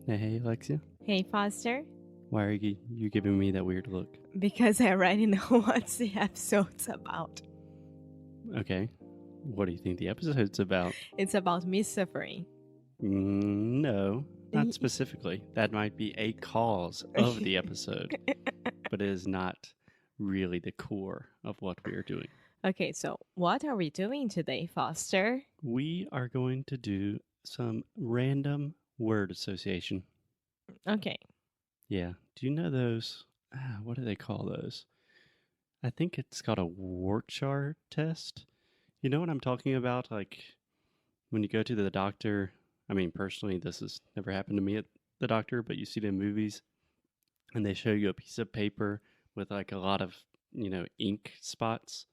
Hey, Alexia. Hey, Foster. Why are you giving me that weird look? Because I already know what the episode's about. Okay. What do you think the episode's about? It's about me suffering. No, not specifically. That might be a cause of the episode, but it is not really the core of what we are doing. Okay, so what are we doing today, Foster? We are going to do some random word association. Okay. Yeah. Do you know those? What do they call those? I think it's called a Workshar test. You know what I'm talking about? Like when you go to the doctor, I mean, personally, this has never happened to me at the doctor, but you see it in movies and they show you a piece of paper with like a lot of, ink spots.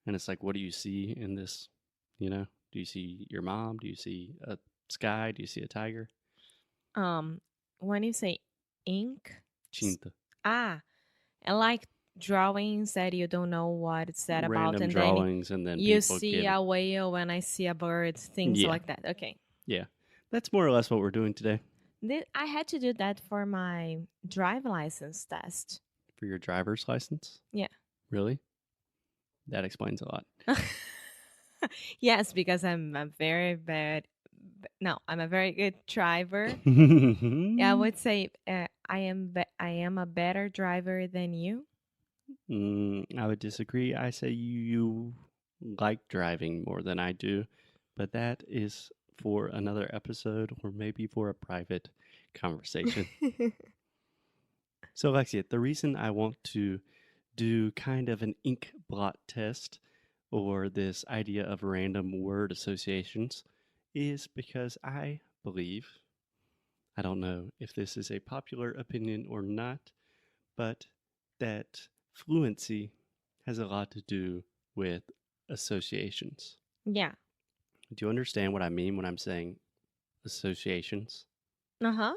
And it's like, what do you see in this? Do you see your mom? Do you see a sky? Do you see a tiger? Um, when you say ink, Cinta. I like drawings that you don't know what it's that about, Random and then drawings, and then you people see get it. a whale when I see a bird, things Yeah. like that. Okay. Yeah. That's more or less what we're doing today. I had to do that for my drive license test. For your driver's license? Yeah. Really? That explains a lot. Yes, because I'm a very bad. No, I'm a very good driver. I would say I am a better driver than you. I would disagree. I say you like driving more than I do, but that is for another episode or maybe for a private conversation. So, Alexia, the reason I want to do kind of an ink blot test or this idea of random word associations is because I believe, I don't know if this is a popular opinion or not, but that fluency has a lot to do with associations. Yeah. Do you understand what I mean when I'm saying associations? Uh-huh.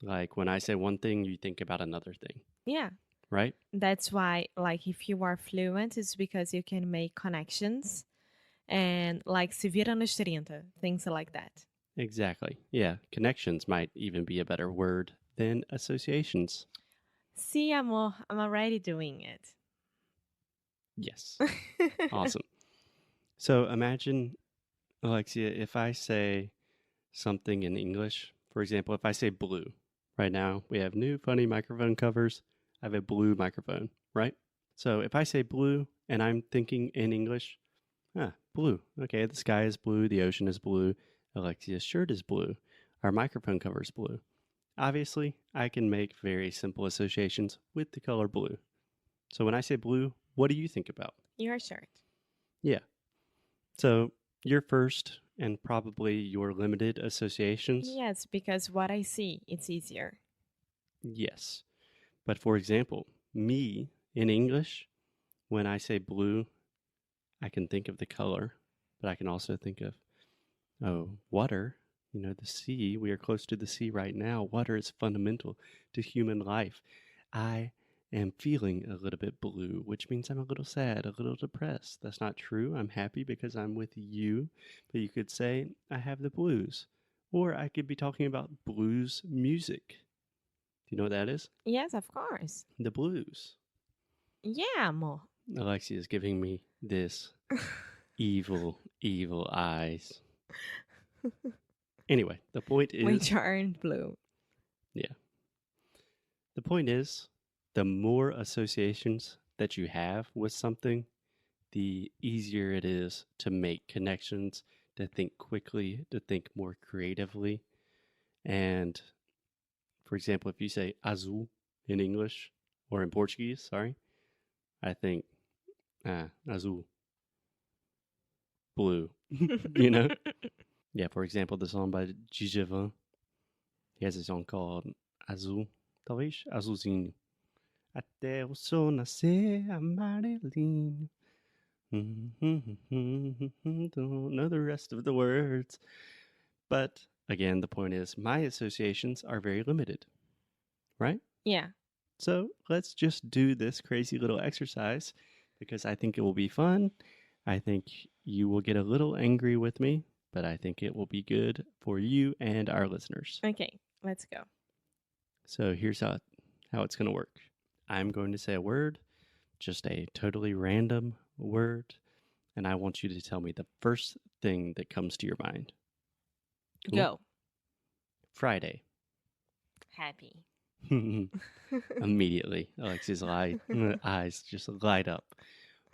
Like when I say one thing, you think about another thing, Yeah. right? That's why, like, if you are fluent, it's because you can make connections and, like, se vira nos 30, things like that. Exactly. Yeah. Connections might even be a better word than associations. See, amor, I'm already doing it. Yes. Awesome. So imagine, Alexia, if I say something in English, for example, if I say blue, right now we have new funny microphone covers. I have a blue microphone, right? So if I say blue and I'm thinking in English, blue. Okay, the sky is blue, the ocean is blue, Alexia's shirt is blue, our microphone cover is blue. Obviously, I can make very simple associations with the color blue. So when I say blue, what do you think about? Your shirt. Yeah. So your first and probably your limited associations? Yes, because what I see, it's easier. Yes. But for example, me in English, when I say blue, I can think of the color, but I can also think of, water. The sea. We are close to the sea right now. Water is fundamental to human life. I am feeling a little bit blue, which means I'm a little sad, a little depressed. That's not true. I'm happy because I'm with you. But you could say, I have the blues. Or I could be talking about blues music. Do you know what that is? Yes, of course. The blues. Yeah, amor. Alexia is giving me this evil, evil eyes. Anyway, the point is. Which aren't blue. Yeah. The point is, the more associations that you have with something, the easier it is to make connections, to think quickly, to think more creatively. And for example, if you say azul in English or in Portuguese, sorry, I think azul, blue, you know? Yeah, for example, the song by Djavan, he has a song called Azul, talvez Azulzinho. Até o sol nascer amarelinho. Don't know the rest of the words. But again, the point is my associations are very limited, right? Yeah. So let's just do this crazy little exercise because I think it will be fun. I think you will get a little angry with me, but I think it will be good for you and our listeners. Okay. Let's go. So here's how it's going to work. I'm going to say a word, just a totally random word, and I want you to tell me the first thing that comes to your mind. Cool? Go. Friday. Happy. Immediately, Alexia's eyes just light up.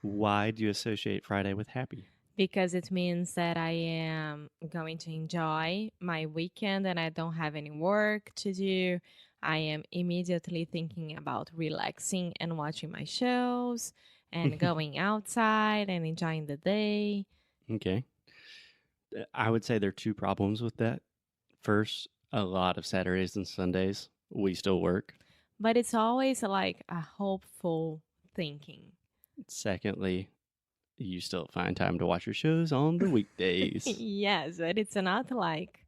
Why do you associate Friday with happy? Because it means that I am going to enjoy my weekend and I don't have any work to do. I am immediately thinking about relaxing and watching my shows and going outside and enjoying the day. Okay. I would say there are two problems with that. First, a lot of Saturdays and Sundays, we still work. But it's always like a hopeful thinking. Secondly, you still find time to watch your shows on the weekdays. Yes, but it's not like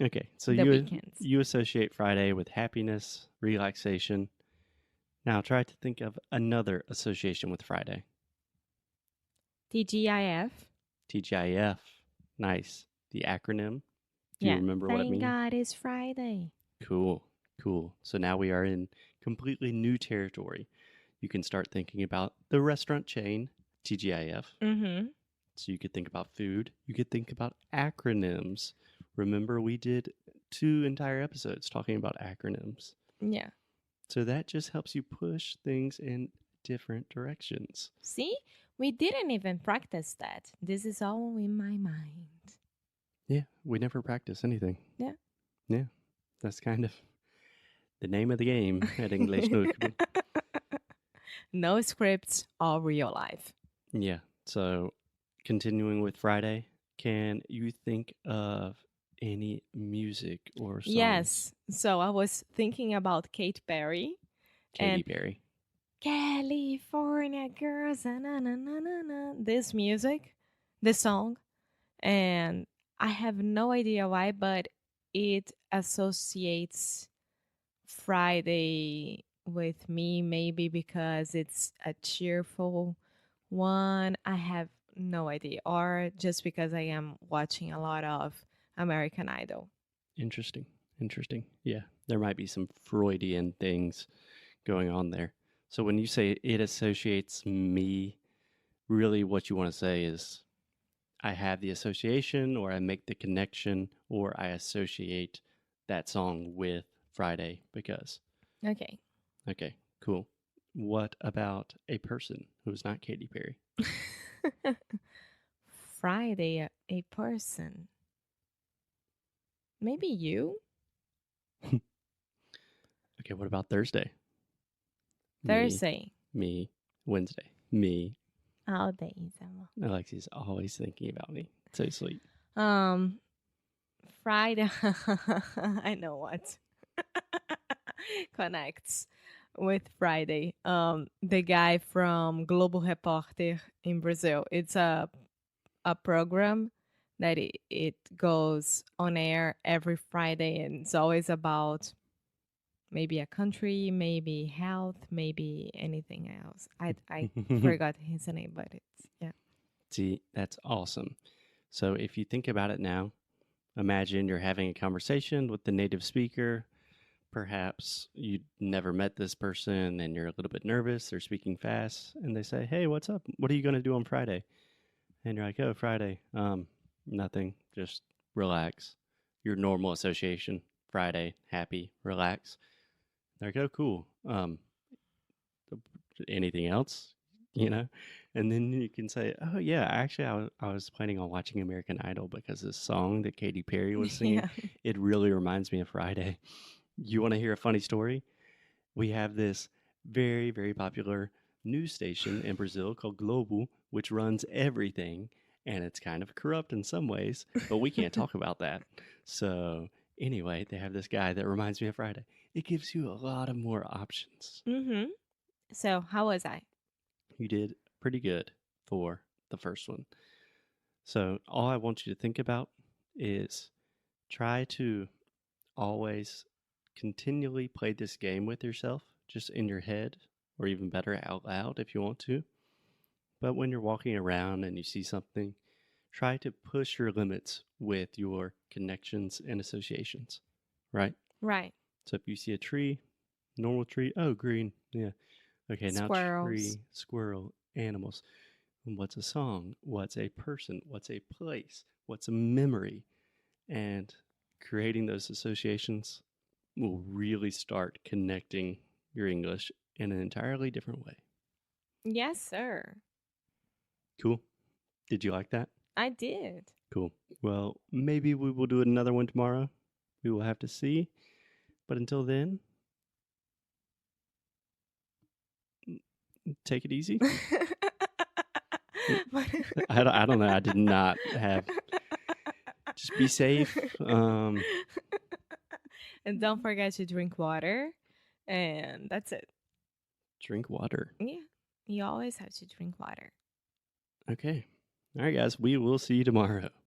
Okay, so the weekends. you associate Friday with happiness, relaxation. Now try to think of another association with Friday. TGIF. TGIF. Nice. The acronym. Do you remember what it Thank means? God it's Friday. Cool. So now we are in completely new territory. You can start thinking about the restaurant chain, TGIF. Mm-hmm. So you could think about food. You could think about acronyms. Remember, we did 2 entire episodes talking about acronyms. Yeah. So that just helps you push things in different directions. See, we didn't even practice that. This is all in my mind. Yeah, we never practice anything. Yeah. Yeah, that's kind of the name of the game at English. No scripts, all real life. Yeah, so continuing with Friday, can you think of any music or songs? Yes. So I was thinking about Katy Perry. Katy Perry. California girls, na, na, na, na, na. This music, this song, and I have no idea why, but it associates Friday with me, maybe because it's a cheerful one. I have no idea, or just because I am watching a lot of American Idol. Interesting. Yeah, there might be some Freudian things going on there. So when you say it associates me, really what you want to say is I have the association, or I make the connection, or I associate that song with Friday because. Okay. Okay, cool. What about a person who's not Katy Perry? Friday, a person. Maybe you? Okay, what about Thursday? Thursday. Me. Wednesday. Me. All days. Alexi's always thinking about me. So sweet. Friday. I know what connects with Friday. The guy from Global Repórter in Brazil. It's a program that it goes on air every Friday, and it's always about maybe a country, maybe health, maybe anything else. I forgot his name, but it's yeah. See, that's awesome. So if you think about it now, imagine you're having a conversation with the native speaker. Perhaps you never met this person and you're a little bit nervous. They're speaking fast and they say, "Hey, what's up? What are you going to do on Friday?" And you're like, "Oh, Friday. Nothing. Just relax." Your normal association, Friday, happy, relax. They're like, "Oh, cool. Anything else?" You know? And then you can say, "Oh, yeah, actually, I was planning on watching American Idol because this song that Katy Perry was singing, it really reminds me of Friday." You want to hear a funny story? We have this very, very popular news station in Brazil called Globo, which runs everything. And it's kind of corrupt in some ways, but we can't talk about that. So, anyway, they have this guy that reminds me of Friday. It gives you a lot of more options. Mm-hmm. So, how was I? You did pretty good for the first one. So, all I want you to think about is try to always continually play this game with yourself, just in your head, or even better, out loud if you want to. But when you're walking around and you see something, try to push your limits with your connections and associations, right? Right. So if you see a tree, normal tree, oh, green. Yeah. Okay, now Squirrels. tree, squirrel, animals. What's a song? What's a person? What's a place? What's a memory? And creating those associations will really start connecting your English in an entirely different way. Yes, sir. Cool. Did you like that? I did. Cool. Well, maybe we will do another one tomorrow. We will have to see. But until then, take it easy. I don't know. I did not have. Just be safe. And don't forget to drink water. And that's it. Drink water. Yeah. You always have to drink water. Okay. All right, guys. We will see you tomorrow.